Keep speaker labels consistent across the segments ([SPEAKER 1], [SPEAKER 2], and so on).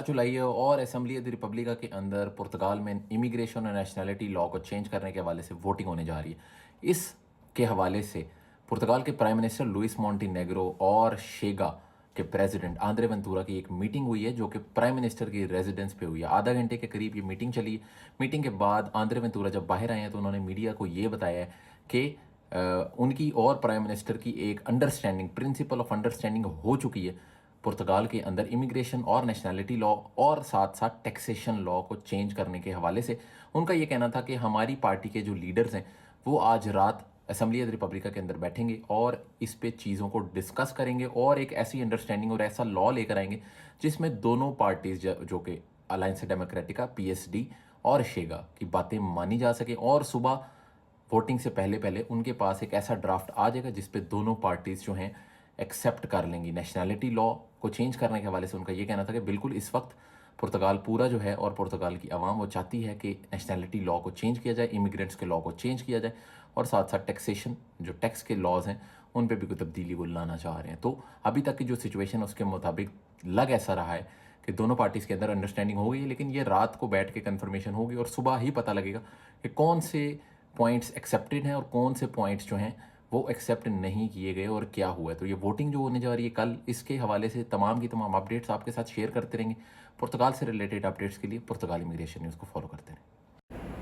[SPEAKER 1] जुलाई है और assembly the Republica के अंदर पुर्तगाल में इमिग्रेशन और नेशनैलिटी लॉ को चेंज करने के हवाले से वोटिंग होने जा रही है। इस के हवाले से पुर्तगाल के प्राइम मिनिस्टर लुइस मोंटेनेग्रो और शेगा के प्रेसिडेंट आंद्रे वेंतूरा की एक मीटिंग हुई है जो कि प्राइम मिनिस्टर की रेजिडेंस पे हुई है। आधा घंटे के करीब ये मीटिंग चली। मीटिंग के बाद आंद्रे वेंतूरा जब बाहर आए हैं तो उन्होंने मीडिया को ये बताया है कि उनकी और प्राइम मिनिस्टर की एक अंडरस्टैंडिंग, प्रिंसिपल ऑफ अंडरस्टैंडिंग हो चुकी है पुर्तगाल के अंदर इमिग्रेशन और नेशनैलिटी लॉ और साथ साथ टैक्सेशन लॉ को चेंज करने के हवाले से। उनका ये कहना था कि हमारी पार्टी के जो लीडर्स हैं वो आज रात असेंबली ऑफ रिपब्लिका के अंदर बैठेंगे और इस पे चीज़ों को डिस्कस करेंगे और एक ऐसी अंडरस्टैंडिंग और ऐसा लॉ लेकर आएंगे जिसमें दोनों पार्टीज जो कि अलायंस डेमोक्रेटिका, पीएसडी और शेगा की बातें मानी जा सके और सुबह वोटिंग से पहले पहले उनके पास एक ऐसा ड्राफ्ट आ जाएगा जिस पे दोनों पार्टीज जो हैं एक्सेप्ट कर लेंगी। नेशनैलिटी लॉ को चेंज करने के हवाले से उनका ये कहना था कि बिल्कुल इस वक्त पुर्तगाल पूरा जो है और पुर्तगाल की आवाम वो चाहती है कि नेशनैलिटी लॉ को चेंज किया जाए, इमिग्रेंट्स के लॉ को चेंज किया जाए और साथ साथ टैक्सेशन जो टैक्स के लॉज हैं उन पे भी कोई तब्दीली वो लाना चाह रहे हैं। तो अभी तक की जो सिचुएशन उसके मुताबिक लग ऐसा रहा है कि दोनों पार्टीज़ के अंदर अंडरस्टैंडिंग हो गई है, लेकिन ये रात को बैठ के कन्फर्मेशन होगी और सुबह ही पता लगेगा कि कौन से पॉइंट्स एक्सेप्टेड हैं और कौन से पॉइंट्स जो हैं वो एक्सेप्ट नहीं किए गए और क्या हुआ है। तो ये वोटिंग जो होने जा रही है कल, इसके हवाले से तमाम की तमाम अपडेट्स आपके साथ शेयर करते रहेंगे। पुर्तगाल से रिलेटेड अपडेट्स के लिए पुर्तगाल इमिग्रेशन न्यूज़ को फॉलो करते रहें।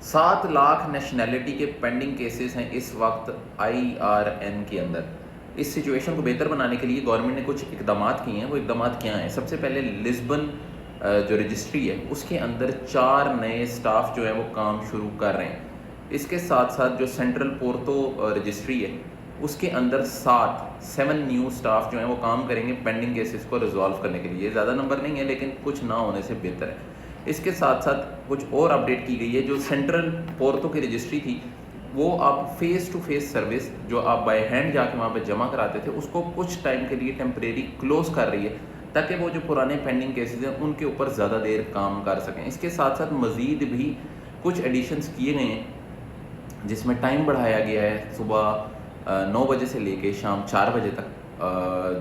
[SPEAKER 1] 7 लाख नेशनैलिटी के पेंडिंग केसेस हैं इस वक्त IRN के अंदर। इस सिचुएशन को बेहतर बनाने के लिए गवर्नमेंट ने कुछ इकदाम किए हैं। वो इकदाम क्या हैं? सबसे पहले लिस्बन जो रजिस्ट्री है उसके अंदर 4 नए स्टाफ जो है वो काम शुरू कर रहे हैं। इसके साथ साथ जो सेंट्रल पोर्तो रजिस्ट्री है उसके अंदर 7 न्यू स्टाफ जो हैं वो काम करेंगे पेंडिंग केसेस को रिजॉल्व करने के लिए। ज़्यादा नंबर नहीं है लेकिन कुछ ना होने से बेहतर है। इसके साथ साथ कुछ और अपडेट की गई है। जो सेंट्रल पोर्तो की रजिस्ट्री थी वो अब फेस टू फेस सर्विस जो आप बाय हैंड जाके वहाँ पे जमा कराते थे उसको कुछ टाइम के लिए टेम्परेरी क्लोज कर रही है ताकि वो जो पुराने पेंडिंग केसेस हैं उनके ऊपर ज़्यादा देर काम कर सकें। इसके साथ साथ मज़ीद भी कुछ एडिशंस किए गए हैं जिसमें टाइम बढ़ाया गया है सुबह 9 बजे से लेके शाम 4 बजे तक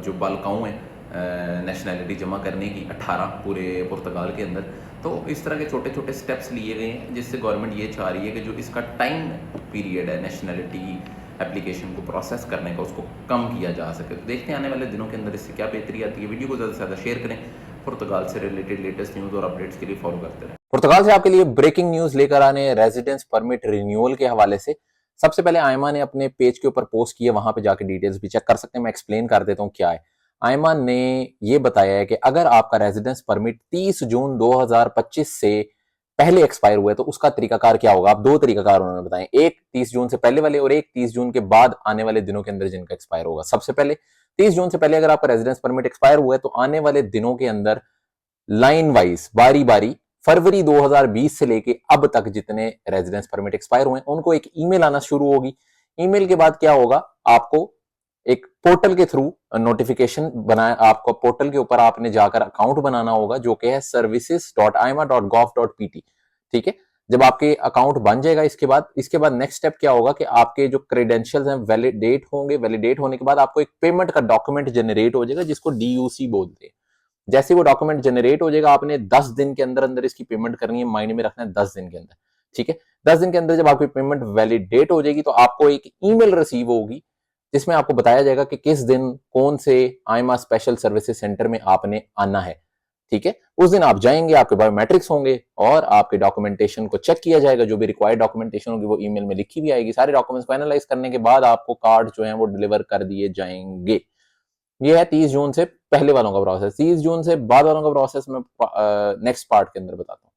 [SPEAKER 1] जो बालकाओं हैं नेशनैलिटी जमा करने की 18 पूरे पुर्तगाल के अंदर। तो इस तरह के छोटे छोटे स्टेप्स लिए गए हैं जिससे गवर्नमेंट ये चाह रही है कि जो इसका टाइम पीरियड है नेशनैलिटी एप्लीकेशन को प्रोसेस करने का उसको कम किया जा सके। तो देखते हैं आने वाले दिनों के अंदर इससे क्या बेहतरी आती है। वीडियो को ज़्यादा से ज़्यादा शेयर करें। पुर्तगाल से रिलेटेड लेटेस्ट न्यूज़ और अपडेट्स के लिए फॉलो करते रहें। पुर्तगाल से आपके लिए ब्रेकिंग न्यूज़ लेकर आने रेजिडेंस परमिट रिन्यूअल के हवाले से। सबसे पहले आयमा ने अपने पेज के ऊपर पोस्ट किया, वहां पे जाके डिटेल्स भी चेक कर सकते हैं। मैं एक्सप्लेन कर देता हूँ क्या है। आयमा ने ये बताया है कि अगर आपका रेजिडेंस परमिट 30 जून 2025 से पहले एक्सपायर हुआ है तो उसका तरीकाकार क्या होगा। आप 2 तरीकाकार उन्होंने बताए, एक 30 जून से पहले वाले और एक 30 जून के बाद आने वाले दिनों के अंदर जिनका एक्सपायर होगा। सबसे पहले 30 जून से पहले अगर आपका रेजिडेंस परमिट एक्सपायर हुआ है तो आने वाले दिनों के अंदर लाइन वाइज बारी बारी फरवरी 2020 से लेके अब तक जितने रेजिडेंस परमिट एक्सपायर हुए उनको एक ईमेल आना शुरू होगी। ईमेल के बाद क्या होगा, आपको एक पोर्टल के थ्रू नोटिफिकेशन बनाया, आपको पोर्टल के ऊपर आपने जाकर अकाउंट बनाना होगा जो कि है services.ima.gov.pt। ठीक है, जब आपके अकाउंट बन जाएगा इसके बाद नेक्स्ट स्टेप क्या होगा कि आपके जो क्रेडेंशियल्स हैं वैलिडेट होंगे। वैलिडेट होने के बाद आपको एक पेमेंट का डॉक्यूमेंट जनरेट हो जाएगा जिसको DUC बोलते हैं। जैसे वो डॉक्यूमेंट जनरेट हो जाएगा आपने 10 दिन के अंदर अंदर इसकी पेमेंट करनी है। मायने में रखना है 10 दिन के अंदर। ठीक है, 10 दिन के अंदर जब आपकी पेमेंट वैलिडेट हो जाएगी तो आपको एक ईमेल रिसीव होगी जिसमें आपको बताया जाएगा कि किस दिन कौन से आईमा स्पेशल सर्विसेज सेंटर में आपने आना है। ठीक है, उस दिन आप जाएंगे, आपके बायोमेट्रिक्स होंगे और आपके डॉक्यूमेंटेशन को चेक किया जाएगा। जो भी रिक्वायर्ड डॉक्यूमेंटेशन होगी वो ईमेल में लिखी भी आएगी। सारे डॉक्यूमेंट्स को एनालाइज करने के बाद आपको कार्ड जो है वो डिलीवर कर दिए जाएंगे। ये है 30 जून से पहले वालों का प्रोसेस। 30 जून से बाद वालों का प्रोसेस में नेक्स्ट पार्ट के अंदर बताता हूँ।